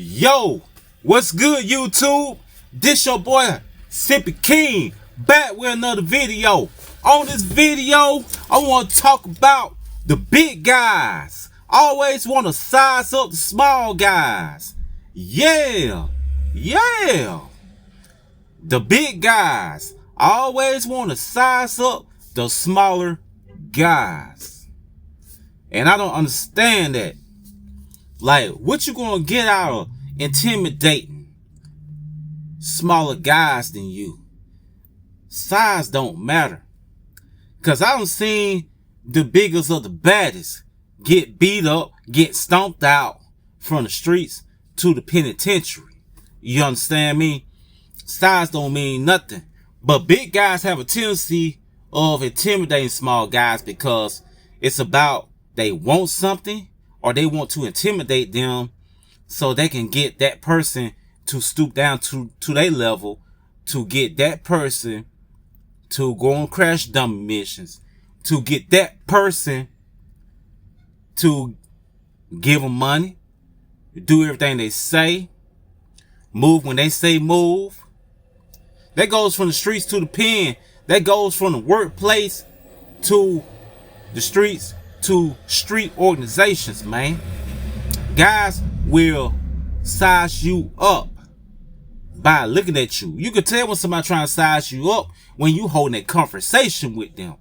Yo, what's good, YouTube? This your boy Sippy King, back with another video. On this video, I want to talk about the big guys. Always want to size up the small guys. Yeah. The big guys always want to size up the smaller guys. And I don't understand that. Like, what you gonna get out of intimidating smaller guys than you? Size don't matter. Cause I done seen the biggest of the baddest get beat up, get stomped out from the streets to the penitentiary. You understand me? Size don't mean nothing. But big guys have a tendency of intimidating small guys because it's about they want something, or they want to intimidate them so they can get that person to stoop down to their level, to get that person to go on crash dummy missions, to get that person to give them money, do everything they say, move when they say move. That goes from the streets to the pen. That goes from the workplace to the streets to street organizations, man. Guys will size you up by looking at you. You can tell when somebody trying to size you up when you holding a conversation with them.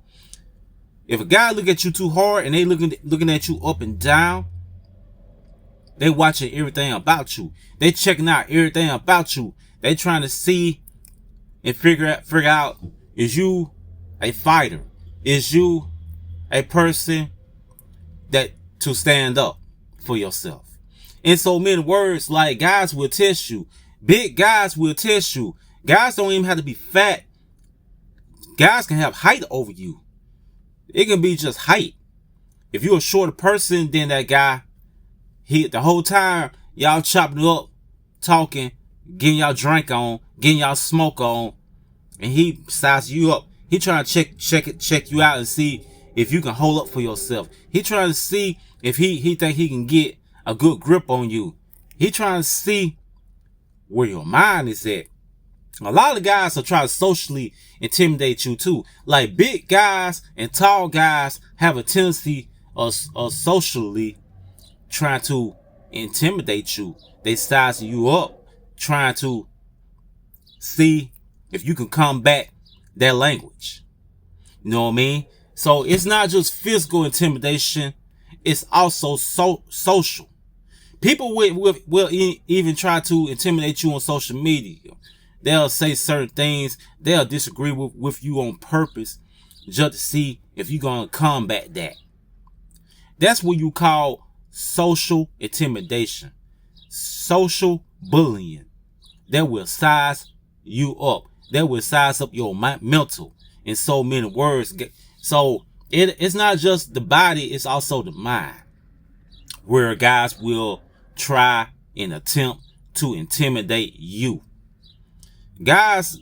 If a guy look at you too hard and they looking at you up and down, they watching everything about you. They checking out everything about you. They trying to see and figure out, is you a fighter? Is you a person that to stand up for yourself? In so many words, like, guys will test you. Big guys will test you. Guys don't even have to be fat. Guys can have height over you. It can be just height. If you're a shorter person than that guy, the whole time y'all chopping it up, talking, getting y'all drink on, getting y'all smoke on, and he sizes you up. He trying to check you out and see if you can hold up for yourself. He trying to see if he think he can get a good grip on you. He trying to see where your mind is at. A lot of guys are trying to socially intimidate you too. Like, big guys and tall guys have a tendency of socially trying to intimidate you. They size you up, trying to see if you can combat their language. You know what I mean? So it's not just physical intimidation, it's also social. People will even try to intimidate you on social media. They'll say certain things. They'll disagree with you on purpose just to see if you're going to combat that. That's what you call social intimidation. Social bullying. That will size you up. That will size up your mental, in so many words. So it's not just the body, it's also the mind, where guys will try and attempt to intimidate you. Guys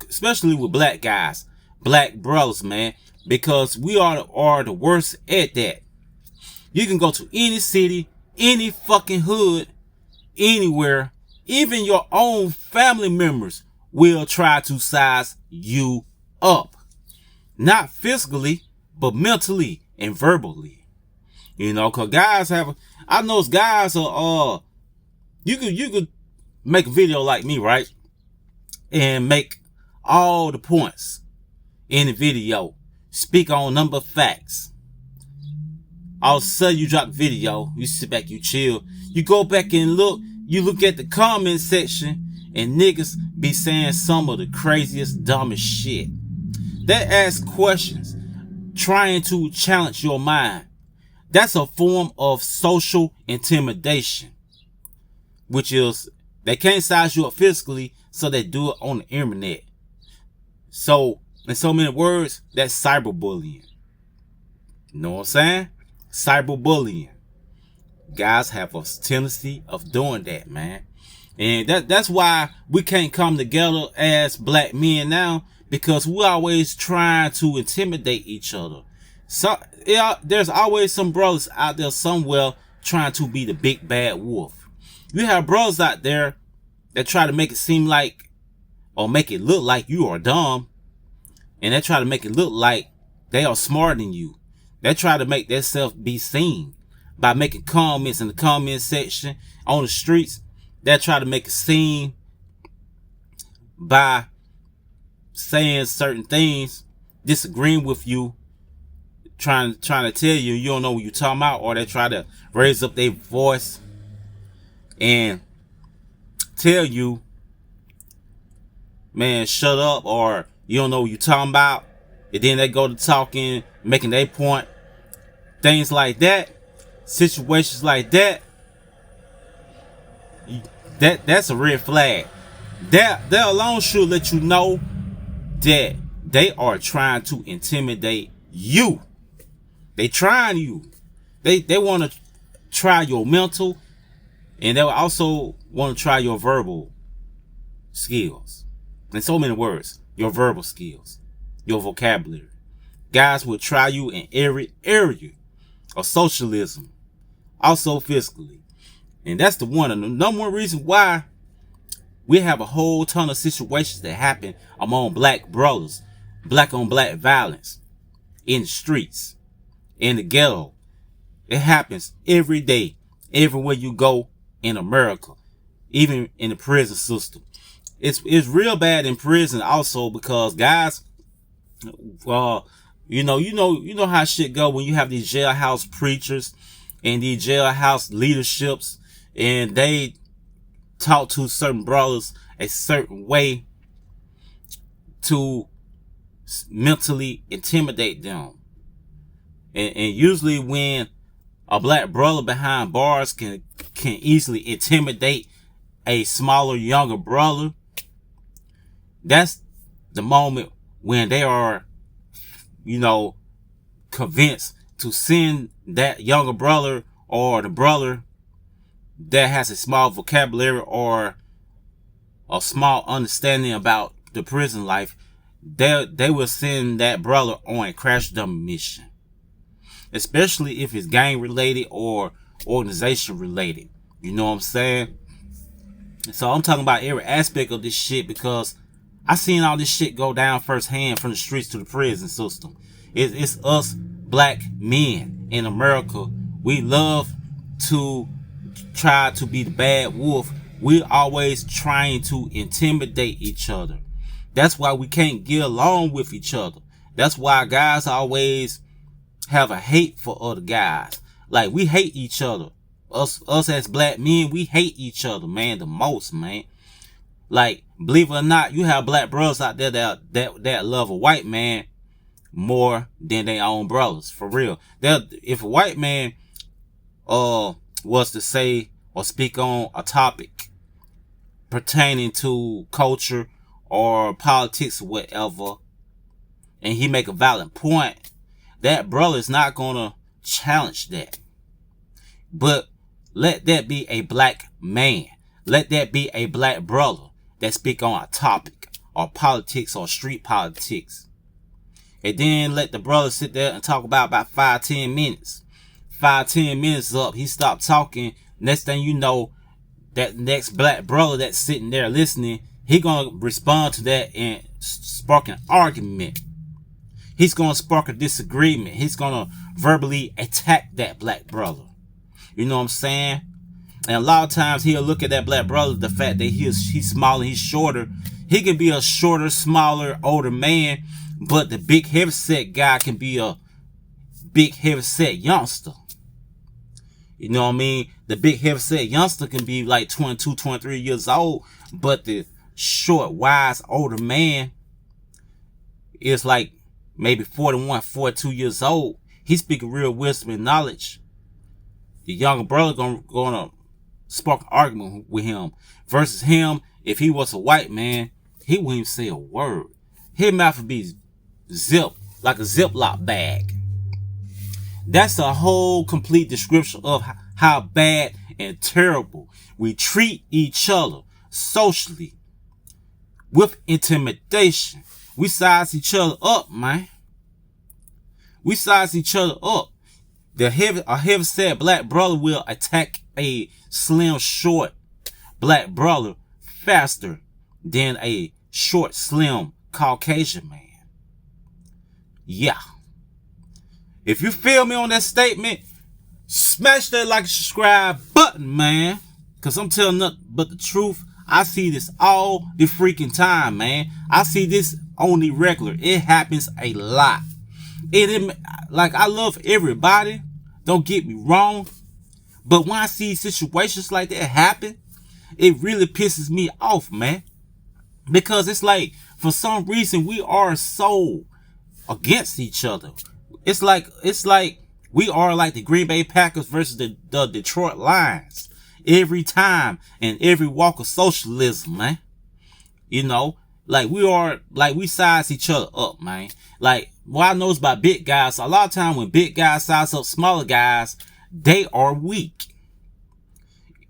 especially with black guys, black brothers, man, because we are the worst at that. You can go to any city, any fucking hood, anywhere, even your own family members will try to size you up. Not physically, but mentally and verbally. You know, cause guys I know guys are, you could make a video like me, right? And make all the points in the video, speak on number of facts. All of a sudden you drop the video, you sit back, you chill, you go back and you look at the comment section, and niggas be saying some of the craziest, dumbest shit. They ask questions, trying to challenge your mind. That's a form of social intimidation, which is they can't size you up physically, so they do it on the internet. So, in so many words, that's cyberbullying. You know what I'm saying? Cyberbullying. Guys have a tendency of doing that, man. And that's why we can't come together as black men now, because we always trying to intimidate each other. So yeah, there's always some brothers out there somewhere trying to be the big bad wolf. You have brothers out there that try to make it seem like, or make it look like you are dumb. And they try to make it look like they are smarter than you. They try to make themselves be seen by making comments in the comment section on the streets. They try to make it seem by saying certain things, disagreeing with you, trying to tell you you don't know what you're talking about, or they try to raise up their voice and tell you, man, shut up, or you don't know what you're talking about. And then they go to talking, making their point. Things like that, situations like that, that's a red flag. That alone should let you know that they are trying to intimidate you. They trying you. They want to try your mental, and they will also want to try your verbal skills. In so many words, your verbal skills, your vocabulary. Guys will try you in every area of socialism, also physically. And that's the number one reason why we have a whole ton of situations that happen among black brothers, black on black violence in the streets, in the ghetto. It happens every day, everywhere you go in America, even in the prison system. It's real bad in prison also, because guys, you know how shit go when you have these jailhouse preachers and these jailhouse leaderships, and they talk to certain brothers a certain way to mentally intimidate them. And usually when a black brother behind bars can easily intimidate a smaller, younger brother, that's the moment when they are, convinced to send that younger brother, or the brother that has a small vocabulary or a small understanding about the prison life, they will send that brother on a crash dump mission. Especially if it's gang related or organization related. You know what I'm saying? So I'm talking about every aspect of this shit, because I seen all this shit go down firsthand, from the streets to the prison system. It's us black men in America. We love to try to be the bad wolf. We're always trying to intimidate each other. That's why we can't get along with each other. That's why guys always have a hate for other guys. Like, we hate each other. Us as black men, we hate each other, man, the most, man. Like, believe it or not, you have black brothers out there that love a white man more than their own brothers, for real. If a white man was to say or speak on a topic pertaining to culture or politics or whatever, and he make a valid point, that brother is not gonna challenge that. But let that be a black man. Let that be a black brother that speak on a topic or politics or street politics. And then let the brother sit there and talk about 5-10 minutes. 5-10 minutes up, he stopped talking. Next thing you know, that next black brother that's sitting there listening, he gonna respond to that and spark an argument. He's gonna spark a disagreement. He's gonna verbally attack that black brother. You know what I'm saying? And a lot of times he'll look at that black brother, the fact that he's smaller, he's shorter. He can be a shorter, smaller, older man, but the big heavyset guy can be a big heavyset youngster. You know what I mean? The big heavyset youngster can be like 22, 23 years old, but the short, wise, older man is like maybe 41, 42 years old. He's speaking real wisdom and knowledge. The younger brother gonna spark an argument with him. Versus him, if he was a white man, he wouldn't even say a word. His mouth would be zipped like a Ziploc bag. That's a whole complete description of how bad and terrible we treat each other socially with intimidation. We size each other up, man. We size each other up. a heavy-set black brother will attack a slim, short black brother faster than a short, slim Caucasian man. Yeah. If you feel me on that statement, smash that like and subscribe button, man. Because I'm telling nothing but the truth. I see this all the freaking time, man. I see this on the regular. It happens a lot. Like, I love everybody. Don't get me wrong. But when I see situations like that happen, it really pisses me off, man. Because it's like, for some reason, we are so against each other. It's like we are like the Green Bay Packers versus the Detroit Lions. Every time in every walk of socialism, man. You know, like we size each other up, man. Like, what I know is about big guys, a lot of time when big guys size up smaller guys, they are weak.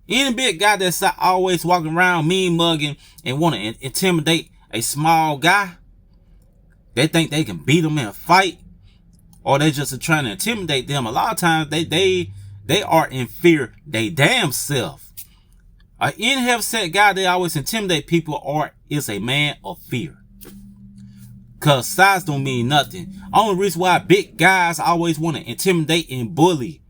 Any big guy that's always walking around mean mugging and want to intimidate a small guy, they think they can beat them in a fight, or they just are trying to intimidate them. A lot of times they are in fear they damn self. An in-heavy-set guy that always intimidate people is a man of fear. Cause size don't mean nothing. Only reason why big guys always want to intimidate and bully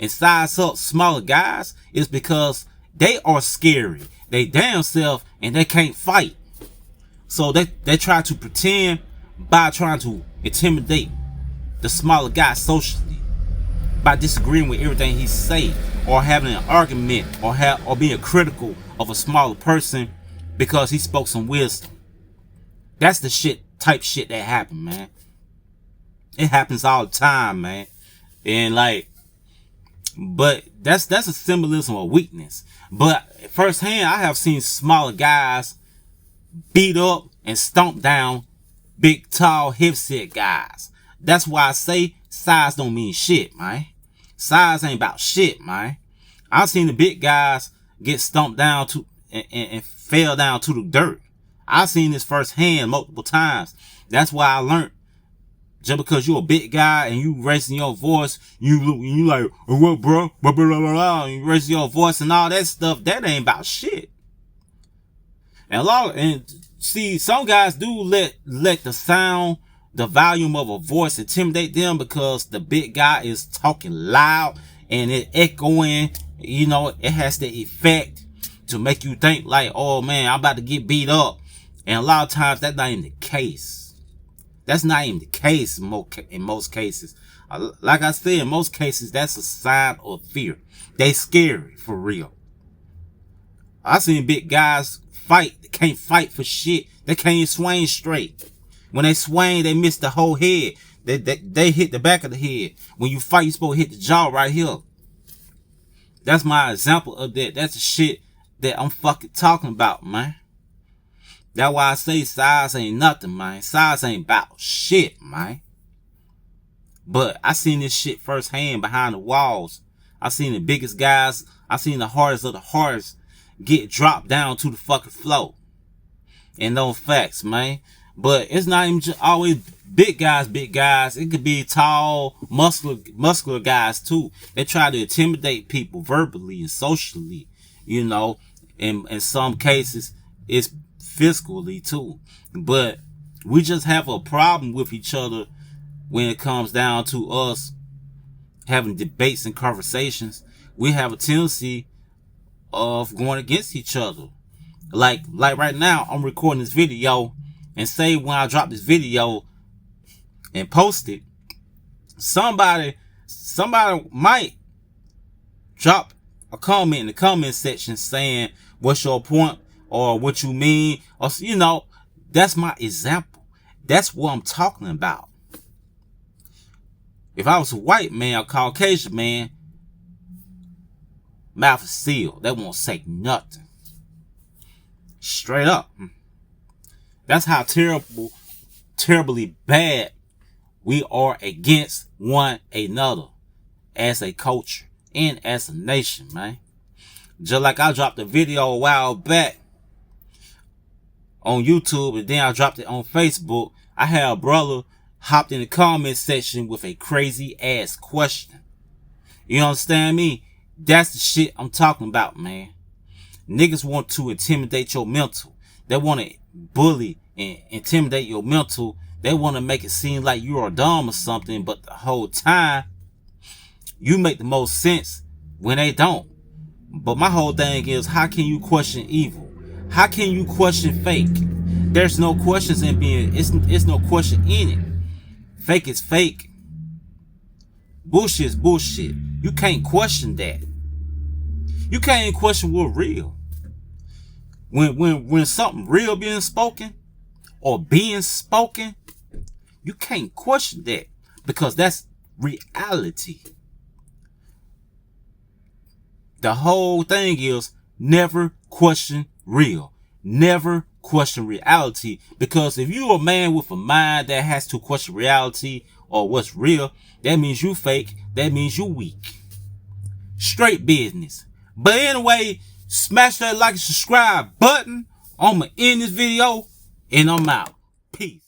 and size up smaller guys is because they are scary. They damn self and they can't fight. So they try to pretend by trying to intimidate the smaller guy socially by disagreeing with everything he say, or having an argument, or being critical of a smaller person because he spoke some wisdom. That's the type shit that happen, man. It happens all the time, man. And like, but that's a symbolism of weakness. But firsthand, I have seen smaller guys beat up and stomp down big, tall, heavy-set guys. That's why I say size don't mean shit, man. Size ain't about shit, man. I've seen the big guys get stomped down to and fell down to the dirt. I've seen this firsthand multiple times. That's why I learned, just because you're a big guy and you raising your voice, you like, what, bro? Blah, blah, blah, blah, you raising your voice and all that stuff. That ain't about shit. And see, some guys do let the sound, the volume of a voice intimidate them, because the big guy is talking loud and it echoing. You know, it has the effect to make you think like, oh man, I'm about to get beat up. And a lot of times that's not even the case. That's not even the case in most cases. Like I said, in most cases, that's a sign of fear. They scary for real. I seen big guys fight. They can't fight for shit. They can't even swing straight. When they swing, they miss the whole head. They hit the back of the head. When you fight, you're supposed to hit the jaw right here. That's my example of that. That's the shit that I'm fucking talking about, man. That's why I say size ain't nothing, man. Size ain't about shit, man. But I seen this shit firsthand behind the walls. I seen the biggest guys, I seen the hardest of the hardest get dropped down to the fucking floor. And those facts, man. But it's not even just always big guys. It could be tall, muscular guys too. They try to intimidate people verbally and socially, you know. In some cases, it's physically too. But we just have a problem with each other when it comes down to us having debates and conversations. We have a tendency of going against each other. Like right now, I'm recording this video, and say when I drop this video and post it, somebody might drop a comment in the comment section saying, what's your point, or what you mean, or, you know, that's my example. That's what I'm talking about. If I was a white man or Caucasian man, mouth is sealed. They won't say nothing. Straight up. That's how terribly bad we are against one another as a culture and as a nation, man. Just like I dropped a video a while back on YouTube, and then I dropped it on Facebook. I had a brother hopped in the comment section with a crazy ass question. You understand me? That's the shit I'm talking about, man. Niggas want to intimidate your mental. They want to bully and intimidate your mental. They want to make it seem like you're dumb or something, but the whole time, you make the most sense when they don't. But my whole thing is, how can you question evil? How can you question fake? There's no questions in being, it's no question in it. Fake is fake. Bullshit is bullshit. You can't question that. You can't even question what's real. When something real being spoken or being spoken, you can't question that because that's reality. The whole thing is never question real. Never question reality, because if you're a man with a mind that has to question reality or what's real, that means you fake. That means you weak. Straight business. But anyway, smash that like and subscribe button. I'ma end this video and I'm out. Peace.